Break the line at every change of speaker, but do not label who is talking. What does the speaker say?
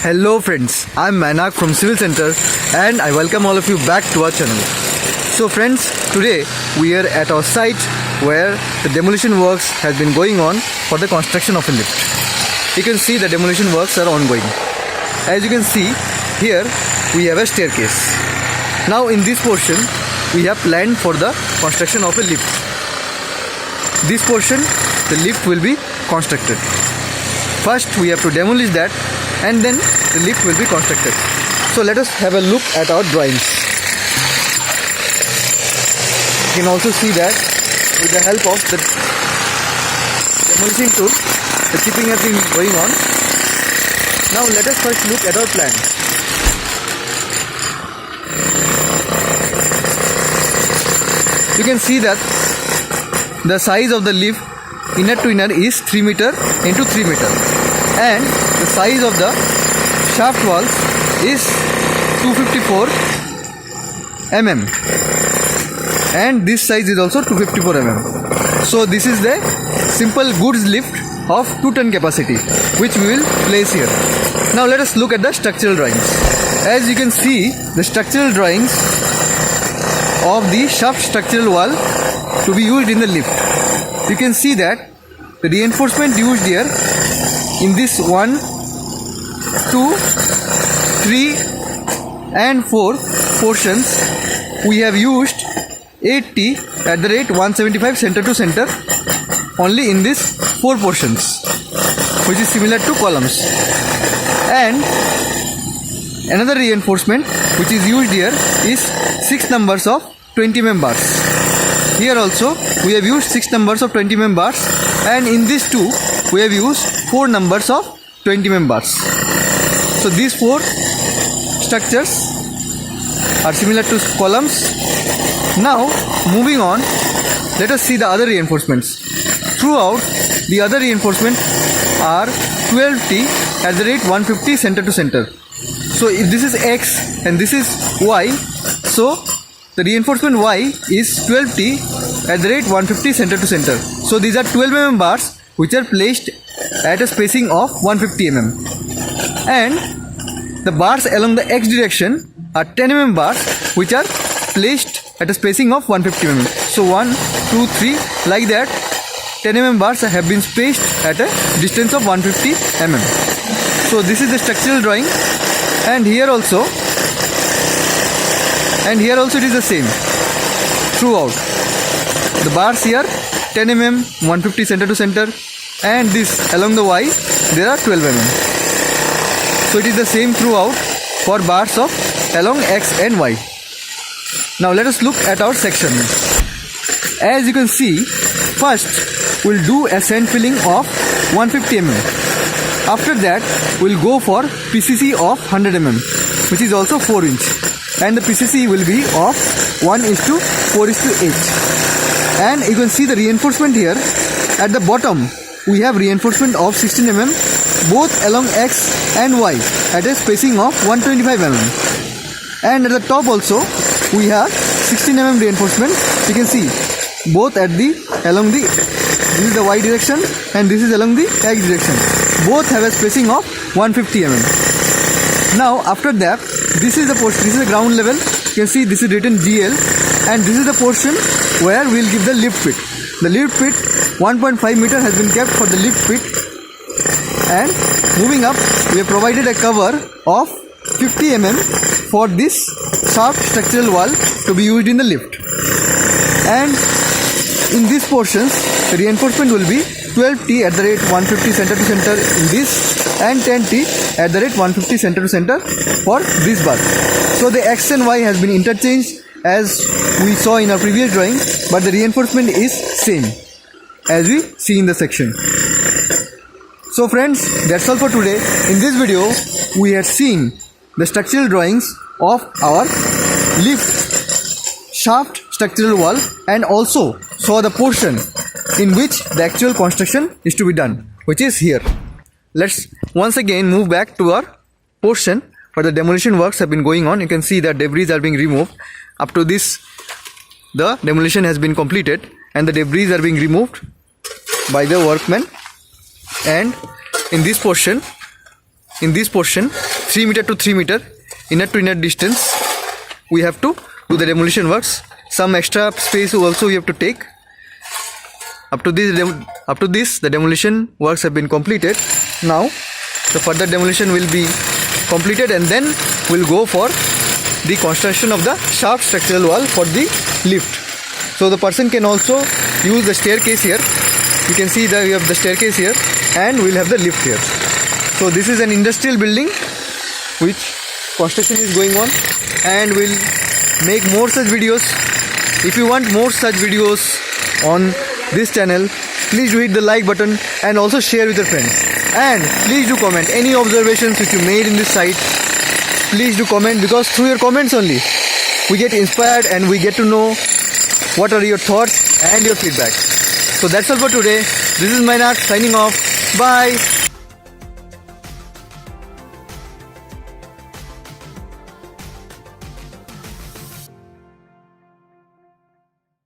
Hello friends, I'm Manak from Civil Center and I welcome all of you back to our channel. So friends, today we are at our site where the demolition works has been going on for the construction of a lift. You can see the demolition works are ongoing. As you can see, here we have a staircase. Now in this portion, we have planned for the construction of a lift. This portion, the lift will be constructed. First we have to demolish that and then the lift will be constructed. So let us have a look at our drawings. You can also see that with the help of the demolition tool, the chipping has been going on. Now let us first look at our plan. You can see that the size of the lift inner to inner is 3 meter into 3 meter and the size of the shaft walls is 254 mm and this size is also 254 mm. So this is the simple goods lift of 2-ton capacity which we will place here. Now let us look at the structural drawings. As you can see, the structural drawings of the shaft structural wall to be used in the lift. You can see that the reinforcement used here in this 1, 2, 3 and 4 portions, we have used 80 at the rate 175 center to center only in this 4 portions, which is similar to columns. And another reinforcement which is used here is 6 numbers of 20 mm bars. Here also we have used 6 numbers of 20 mm bars and in these 2 we have used 4 numbers of 20 mm bars. So these 4 structures are similar to columns. Now moving on, let us see the other reinforcements. Throughout, the other reinforcements are 12T at the rate 150 center to center. So if this is X and this is Y, so the reinforcement Y is 12T at the rate 150 center to center. So these are 12 mm bars which are placed at a spacing of 150 mm. And the bars along the X direction are 10 mm bars which are placed at a spacing of 150 mm. So 1, 2, 3 like that 10 mm bars have been spaced at a distance of 150 mm. So this is the structural drawing and here also it is the same throughout. The bars here 10 mm 150 center to center and this along the Y there are 12 mm. So it is the same throughout for bars of along X and Y. Now let us look at our section. As you can see, first we'll do a sand filling of 150 mm. After that we'll go for PCC of 100 mm which is also 4 inch. And the PCC will be of 1:4:8. And you can see the reinforcement here. At the bottom we have reinforcement of 16 mm both along X and Y at a spacing of 125 mm. And at the top also we have 16 mm reinforcement. You can see both at the along the this is the Y direction and this is along the X direction. Both have a spacing of 150 mm. Now after that, this is the portion, this is the ground level. You can see this is written GL and this is the portion where we will give the lift pit. The lift pit 1.5 meter has been kept for the lift pit and moving up we have provided a cover of 50 mm for this shaft structural wall to be used in the lift. And in these portions the reinforcement will be 12T at the rate 150 center to center in this and 10T at the rate 150 center to center for this bar. So the X and Y has been interchanged as we saw in our previous drawing, but the reinforcement is same as we see in the section. So friends, that's all for today. In this video we have seen the structural drawings of our lift shaft structural wall and also saw the portion in which the actual construction is to be done, which is here. Let's once again move back to our portion where the demolition works have been going on. You can see that debris are being removed. Up to this, the demolition has been completed and the debris are being removed by the workmen. And in this portion in this portion 3 meter to 3 meter inner to inner distance we have to do the demolition works. Some extra space also we have to take. Up to this the demolition works have been completed. Now the further demolition will be completed and then we'll go for the construction of the shaft structural wall for the lift. So the person can also use the staircase here. You can see that we have the staircase here and we'll have the lift here. So this is an industrial building which construction is going on, and we'll make more such videos. If you want more such videos on this channel, please do hit the like button and also share with your friends. And please do comment any observations which you made in this site. Please do comment, because through your comments only we get inspired and we get to know what are your thoughts and your feedback. So that's all for today. This is Mainak signing off. Bye.